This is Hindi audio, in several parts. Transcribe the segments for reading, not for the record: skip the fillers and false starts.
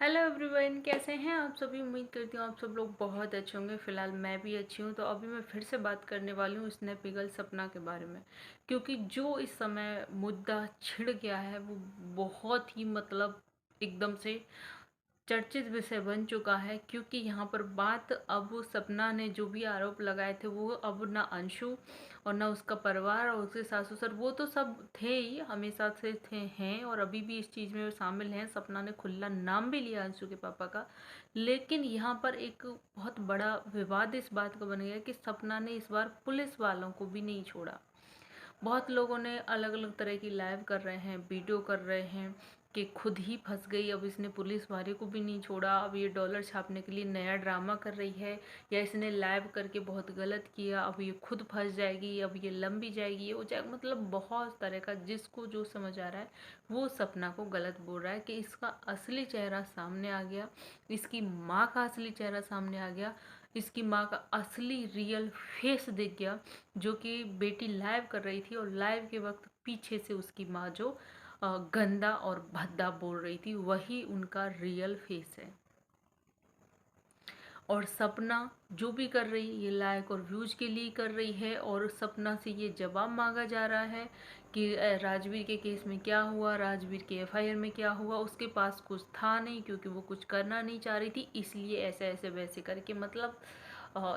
हेलो एवरीवन, कैसे हैं आप सभी। उम्मीद करती हूँ आप सब लोग बहुत अच्छे होंगे। फ़िलहाल मैं भी अच्छी हूँ। तो अभी मैं फिर से बात करने वाली हूँ स्नैप सपना के बारे में, क्योंकि जो इस समय मुद्दा छिड़ गया है वो बहुत ही एकदम से चर्चित विषय बन चुका है। क्योंकि यहाँ पर बात अब सपना ने जो भी आरोप लगाए थे वो अब ना अंशु और ना उसका परिवार और उसके सासू ससुर, वो तो सब थे ही, हमेशा से थे हैं और अभी भी इस चीज़ में शामिल हैं। सपना ने खुला नाम भी लिया अंशु के पापा का। लेकिन यहाँ पर एक बहुत बड़ा विवाद इस बात का बन गया कि सपना ने इस बार पुलिस वालों को भी नहीं छोड़ा। बहुत लोगों ने अलग अलग तरह की लाइव कर रहे हैं, वीडियो कर रहे हैं कि खुद ही फंस गई, अब इसने पुलिस वाले को भी नहीं छोड़ा, अब ये डॉलर छापने के लिए नया ड्रामा कर रही है, या इसने लाइव करके बहुत गलत किया, अब ये खुद फंस जाएगी, अब ये लंबी जाएगी, ये हो जाएगा। बहुत तरह का जिसको जो समझ आ रहा है वो सपना को गलत बोल रहा है कि इसका असली चेहरा सामने आ गया, इसकी माँ का असली चेहरा सामने आ गया, इसकी माँ का असली रियल फेस दिख गया। जो कि बेटी लाइव कर रही थी और लाइव के वक्त पीछे से उसकी माँ जो गंदा और भद्दा बोल रही थी वही उनका रियल फेस है। और सपना जो भी कर रही है ये लाइक और व्यूज के लिए कर रही है। और सपना से ये जवाब मांगा जा रहा है कि राजवीर के केस में क्या हुआ, राजवीर के एफआईआर में क्या हुआ। उसके पास कुछ था नहीं क्योंकि वो कुछ करना नहीं चाह रही थी, इसलिए ऐसे ऐसे वैसे करके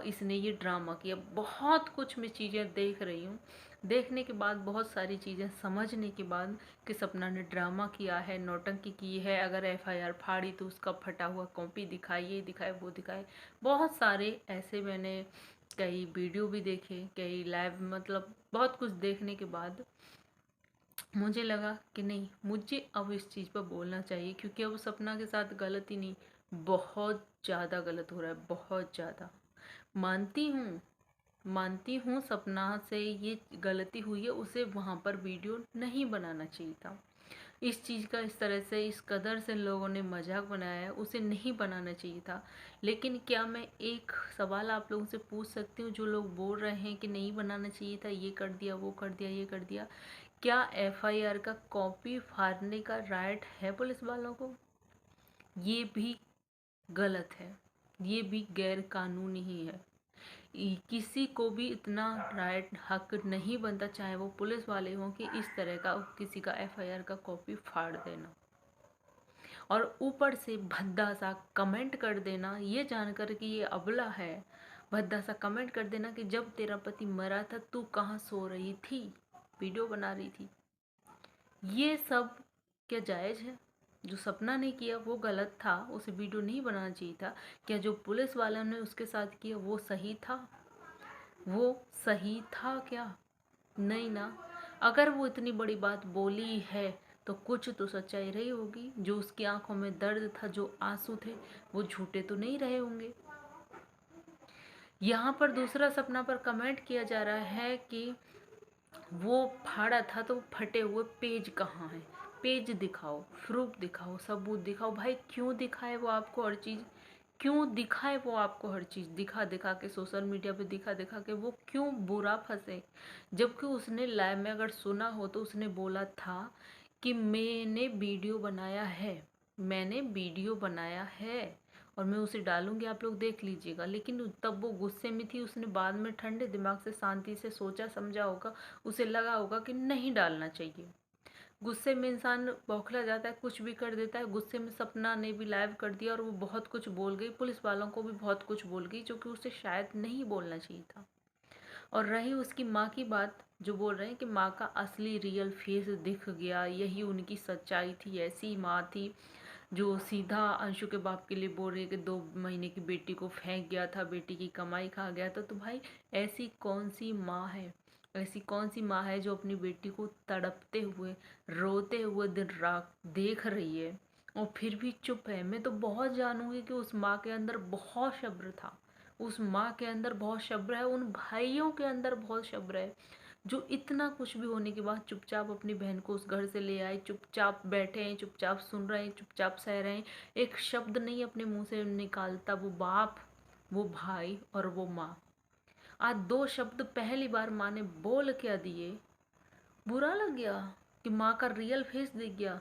इसने ये ड्रामा किया। बहुत कुछ मैं चीज़ें देख रही हूँ, देखने के बाद बहुत सारी चीज़ें समझने के बाद कि सपना ने ड्रामा किया है, नौटंकी की है। अगर एफआईआर फाड़ी तो उसका फटा हुआ कॉपी दिखाए, ये दिखाए वो दिखाए। बहुत सारे ऐसे मैंने कई वीडियो भी देखे, कई लाइव, बहुत कुछ देखने के बाद मुझे लगा कि नहीं, मुझे अब इस चीज़ पर बोलना चाहिए। क्योंकि अब सपना के साथ गलत ही नहीं, बहुत ज़्यादा गलत हो रहा है, बहुत ज़्यादा। मानती हूँ, मानती हूँ सपना से ये गलती हुई है, उसे वहाँ पर वीडियो नहीं बनाना चाहिए था। इस चीज़ का इस तरह से इस कदर से लोगों ने मजाक बनाया है, उसे नहीं बनाना चाहिए था। लेकिन क्या मैं एक सवाल आप लोगों से पूछ सकती हूँ, जो लोग बोल रहे हैं कि नहीं बनाना चाहिए था, ये कर दिया, वो कर दिया, ये कर दिया, क्या एफआईआर का कॉपी फाड़ने का राइट है पुलिस वालों को? ये भी गलत है, ये भी गैर कानूनी ही है। किसी को भी इतना राइट हक नहीं बनता, चाहे वो पुलिस वाले हों, कि इस तरह का किसी का एफआईआर का कॉपी फाड़ देना और ऊपर से भद्दा सा कमेंट कर देना, ये जानकर कि ये अबला है। भद्दा सा कमेंट कर देना कि जब तेरा पति मरा था तू कहाँ सो रही थी, वीडियो बना रही थी। ये सब क्या जायज़ है? जो सपना ने किया वो गलत था, उसे वीडियो नहीं बनाना चाहिए था। क्या जो पुलिस वालों ने उसके साथ किया वो सही था? वो सही था क्या? नहीं ना। अगर वो इतनी बड़ी बात बोली है तो कुछ तो सच्चाई रही होगी। जो उसकी आंखों में दर्द था, जो आंसू थे, वो झूठे तो नहीं रहे होंगे। यहाँ पर दूसरा सपना पर कमेंट किया जा रहा है कि वो फाड़ा था तो फटे हुए पेज कहाँ हैं? पेज दिखाओ, प्रूफ दिखाओ, सबूत दिखाओ। भाई क्यों दिखाए वो आपको हर चीज़? क्यों दिखाए वो आपको हर चीज़? दिखा दिखा के, सोशल मीडिया पे दिखा दिखा के वो क्यों बुरा फंसे? जबकि उसने लाइव में अगर सुना हो तो उसने बोला था कि मैंने वीडियो बनाया है, मैंने वीडियो बनाया है और मैं उसे डालूंगी, आप लोग देख लीजिएगा। लेकिन तब वो गुस्से में थी, उसने बाद में ठंडे दिमाग से शांति से सोचा समझा होगा, उसे लगा होगा कि नहीं डालना चाहिए। गुस्से में इंसान बौखला जाता है, कुछ भी कर देता है। गुस्से में सपना ने भी लाइव कर दिया और वो बहुत कुछ बोल गई, पुलिस वालों को भी बहुत कुछ बोल गई, जो कि उसे शायद नहीं बोलना चाहिए था। और रही उसकी माँ की बात, जो बोल रहे हैं कि माँ का असली रियल फेस दिख गया, यही उनकी सच्चाई थी, ऐसी माँ थी जो सीधा अंशु के बाप के लिए बोल रही है कि 2 महीने की बेटी को फेंक गया था, बेटी की कमाई खा गया था। तो भाई ऐसी कौन सी माँ है, ऐसी कौन सी माँ है जो अपनी बेटी को तड़पते हुए, रोते हुए दिन रात देख रही है और फिर भी चुप है? मैं तो बहुत जानूंगी कि उस माँ के अंदर बहुत सब्र था, उस माँ के अंदर बहुत सब्र है, उन भाइयों के अंदर बहुत सब्र है, जो इतना कुछ भी होने के बाद चुपचाप अपनी बहन को उस घर से ले आए, चुपचाप बैठे हैं, चुपचाप सुन रहे हैं, चुपचाप सह रहे हैं, एक शब्द नहीं अपने मुंह से निकालता वो बाप, वो भाई और वो माँ। आज 2 शब्द पहली बार माँ ने बोल क्या दिए, बुरा लग गया कि माँ का रियल फेस दिख गया,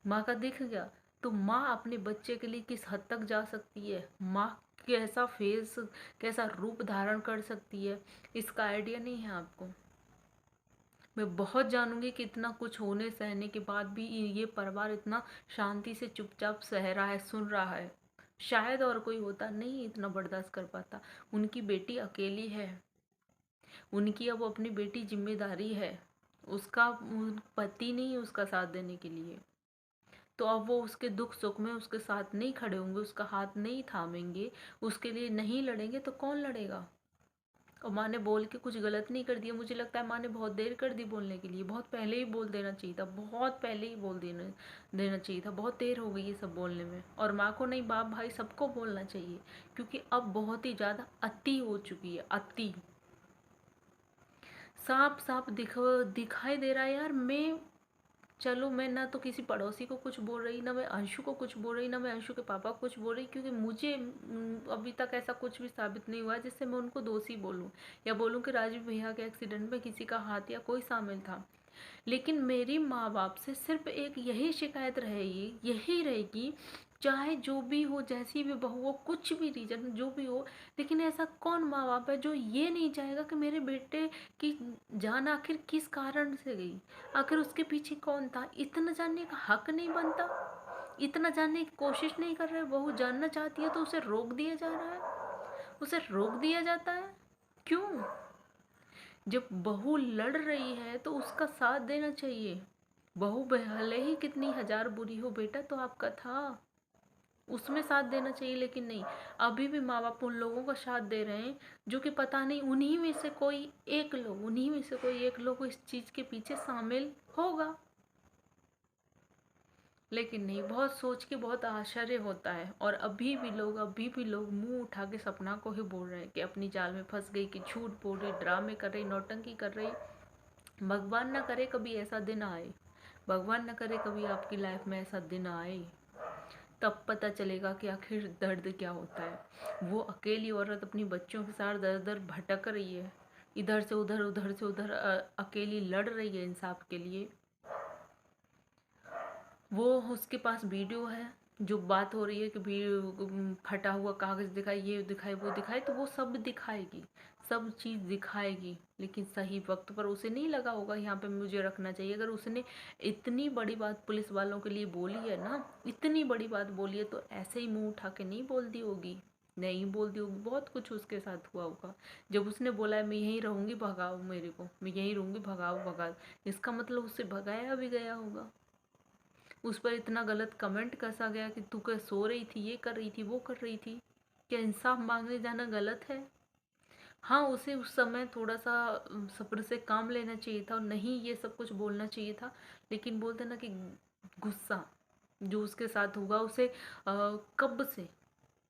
माँ का दिख गया। तो माँ अपने बच्चे के लिए किस हद तक जा सकती है, माँ कैसा फेस, कैसा रूप धारण कर सकती है, इसका आइडिया नहीं है आपको। मैं बहुत जानूंगी कि इतना कुछ होने सहने के बाद भी ये परिवार इतना शांति से चुपचाप सह रहा है, सुन रहा है। शायद और कोई होता नहीं इतना बर्दाश्त कर पाता। उनकी बेटी अकेली है, उनकी अब अपनी बेटी जिम्मेदारी है, उसका पति नहीं है उसका साथ देने के लिए। तो अब वो उसके दुख सुख में उसके साथ नहीं खड़े होंगे, उसका हाथ नहीं थामेंगे, उसके लिए नहीं लड़ेंगे, तो कौन लड़ेगा। और माँ ने बोल के कुछ गलत नहीं कर दिया, मुझे लगता है माँ ने बहुत देर कर दी बोलने के लिए, बहुत पहले ही बोल देना चाहिए था, बहुत पहले ही बोल देना चाहिए था। बहुत देर हो गई ये सब बोलने में। और माँ को नहीं, बाप भाई सबको बोलना चाहिए, क्योंकि अब बहुत ही ज़्यादा अति हो चुकी है, अति। साफ साफ दिखाई दे रहा है यार। चलो मैं ना तो किसी पड़ोसी को कुछ बोल रही, ना मैं अंशु को कुछ बोल रही, ना मैं अंशु के पापा को कुछ बोल रही, क्योंकि मुझे अभी तक ऐसा कुछ भी साबित नहीं हुआ जिससे मैं उनको दोषी बोलूं या बोलूं कि राजीव भैया के एक्सीडेंट में किसी का हाथ या कोई शामिल था। लेकिन मेरी माँ बाप से सिर्फ एक यही शिकायत रहेगी, यही रहेगी, चाहे जो भी हो, जैसी भी बहू हो, कुछ भी रीजन जो भी हो, लेकिन ऐसा कौन माँ बाप है जो ये नहीं चाहेगा कि मेरे बेटे की जान आखिर किस कारण से गई, आखिर उसके पीछे कौन था। इतना जानने का हक नहीं बनता, इतना जानने की कोशिश नहीं कर रहे। बहू जानना चाहती है तो उसे रोक दिया जा रहा है, उसे रोक दिया जाता है। क्यों? जब बहू लड़ रही है तो उसका साथ देना चाहिए। बहू भले ही कितनी हजार बुरी हो, बेटा तो आपका था, उसमें साथ देना चाहिए। लेकिन नहीं, अभी भी माँ बाप उन लोगों का साथ दे रहे हैं जो कि पता नहीं उन्हीं में से कोई एक लोग, उन्हीं में से कोई एक लोग इस चीज के पीछे शामिल होगा। लेकिन नहीं, बहुत सोच के बहुत आश्चर्य होता है। और अभी भी लोग मुंह उठा के सपना को ही बोल रहे हैं कि अपनी जाल में फंस गई, कि झूठ बोल रही, ड्रामे कर रही, नौटंकी कर रही। भगवान ना करे कभी ऐसा दिन आए, भगवान ना करे कभी आपकी लाइफ में ऐसा दिन आए, तब पता चलेगा कि आखिर दर्द क्या होता है। वो अकेली औरत अपनी बच्चों के साथ दर दर भटक रही है, इधर से उधर, उधर से उधर, अकेली लड़ रही है इंसाफ के लिए। वो उसके पास वीडियो है, जो बात हो रही है कि फटा हुआ कागज दिखाए, ये दिखाए, वो दिखाए, तो वो सब दिखाएगी, सब चीज़ दिखाएगी। लेकिन सही वक्त पर उसे नहीं लगा होगा यहाँ पे मुझे रखना चाहिए। अगर उसने इतनी बड़ी बात पुलिस वालों के लिए बोली है ना, इतनी बड़ी बात बोली है, तो ऐसे ही मुंह उठा के नहीं बोल दी होगी, नहीं बोल दी होगी। बहुत कुछ उसके साथ हुआ होगा। जब उसने बोला है मैं यहीं रहूंगी, भगाओ मेरे को, मैं यहीं रहूंगी, भगाओ भगाओ, इसका मतलब उससे भगाया भी गया होगा। उस पर इतना गलत कमेंट कसा गया कि तू क्या सो रही थी, ये कर रही थी, वो कर रही थी। क्या इंसाफ मांगने जाना गलत है? हाँ, उसे उस समय थोड़ा सा सब्र से काम लेना चाहिए था और नहीं ये सब कुछ बोलना चाहिए था। लेकिन बोलते ना कि गुस्सा जो उसके साथ हुआ, उसे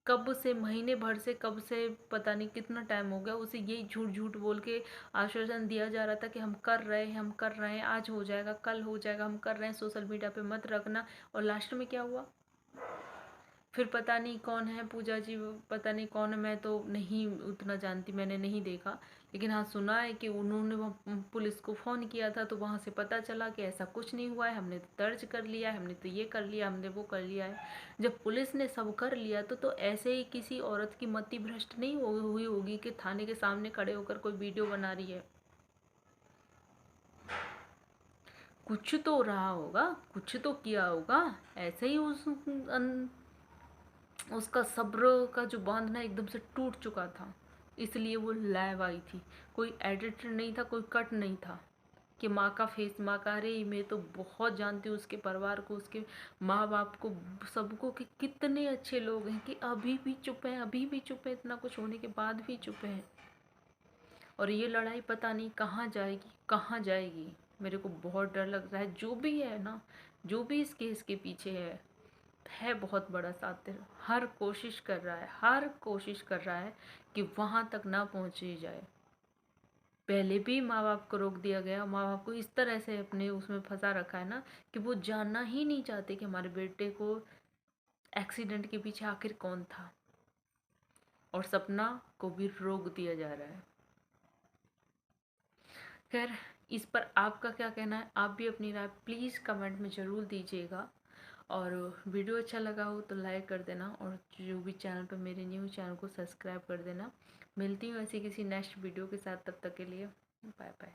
कब से महीने भर से, कब से पता नहीं कितना टाइम हो गया, उसे यही झूठ झूठ बोल के आश्वासन दिया जा रहा था कि हम कर रहे हैं, हम कर रहे हैं, आज हो जाएगा, कल हो जाएगा, हम कर रहे हैं, सोशल मीडिया पे मत रखना। और लास्ट में क्या हुआ? फिर पता नहीं कौन है पूजा जी, पता नहीं कौन है, मैं तो नहीं उतना जानती, मैंने नहीं देखा। लेकिन हाँ, सुना है कि उन्होंने पुलिस को फ़ोन किया था, तो वहाँ से पता चला कि ऐसा कुछ नहीं हुआ है, हमने तो दर्ज कर लिया है, हमने तो ये कर लिया, हमने वो कर लिया है। जब पुलिस ने सब कर लिया तो ऐसे ही किसी औरत की मति भ्रष्ट नहीं हुई होगी कि थाने के सामने खड़े होकर कोई वीडियो बना रही है। कुछ तो रहा होगा, कुछ तो किया होगा। ऐसे ही उसका सब्र का जो बांधना एकदम से टूट चुका था, इसलिए वो लाइव आई थी। कोई एडिटर नहीं था, कोई कट नहीं था कि माँ का फेस, माँ का, अरे मैं तो बहुत जानती हूँ उसके परिवार को, उसके माँ बाप को, सबको, कि कितने अच्छे लोग हैं, कि अभी भी चुप हैं, अभी भी चुप हैं, इतना कुछ होने के बाद भी चुप हैं। और ये लड़ाई पता नहीं कहाँ जाएगी, कहाँ जाएगी। मेरे को बहुत डर लग रहा है। जो भी है ना, जो भी इस केस के पीछे है बहुत बड़ा साथी, हर कोशिश कर रहा है, हर कोशिश कर रहा है कि वहां तक ना पहुंची जाए। पहले भी माँ बाप को रोक दिया गया, माँ बाप को इस तरह से अपने उसमें फंसा रखा है ना, कि वो जानना ही नहीं चाहते कि हमारे बेटे को एक्सीडेंट के पीछे आखिर कौन था। और सपना को भी रोक दिया जा रहा है। खैर, इस पर आपका क्या कहना है? आप भी अपनी राय प्लीज़ कमेंट में ज़रूर दीजिएगा। और वीडियो अच्छा लगा हो तो लाइक कर देना, और जो भी चैनल पर मेरे न्यू चैनल को सब्सक्राइब कर देना। मिलती हूँ ऐसी किसी नेक्स्ट वीडियो के साथ, तब तक के लिए बाय बाय।